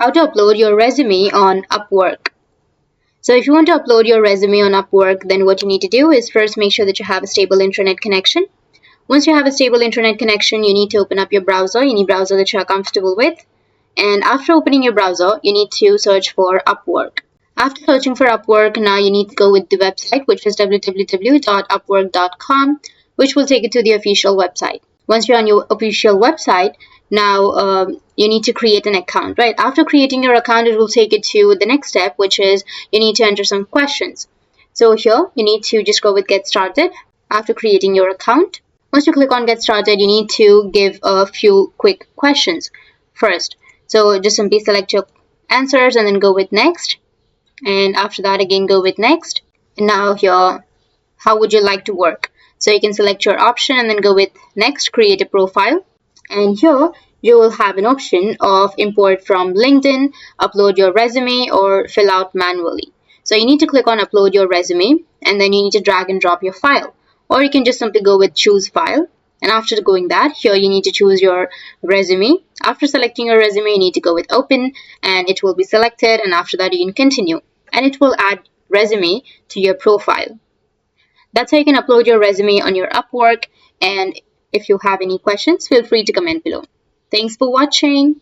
How to upload your resume on Upwork. So if you want to upload your resume on Upwork, then what you need to do is first make sure that you have a stable internet connection. Once you have a stable internet connection, you need to open up your browser, any browser that you are comfortable with. And after opening your browser, you need to search for Upwork. After searching for Upwork, now you need to go with the website, which is www.upwork.com, which will take you to the official website. Once you're on your official website, now you need to create an account, right? After creating your account, it will take you to the next step, which is you need to enter some questions. So here, you need to just go with Get Started after creating your account. Once you click on Get Started, you need to give a few quick questions first. So just simply select your answers and then go with Next. And after that, again, go with Next. And now here, how would you like to work? So you can select your option and then go with Next, create a profile. And here you will have an option of import from LinkedIn, upload your resume, or fill out manually. So you need to click on upload your resume and then you need to drag and drop your file. Or you can just simply go with choose file. And after going that, here you need to choose your resume. After selecting your resume, you need to go with open and it will be selected. And after that, you can continue and it will add resume to your profile. That's how you can upload your resume on your Upwork. And if you have any questions, feel free to comment below. Thanks for watching.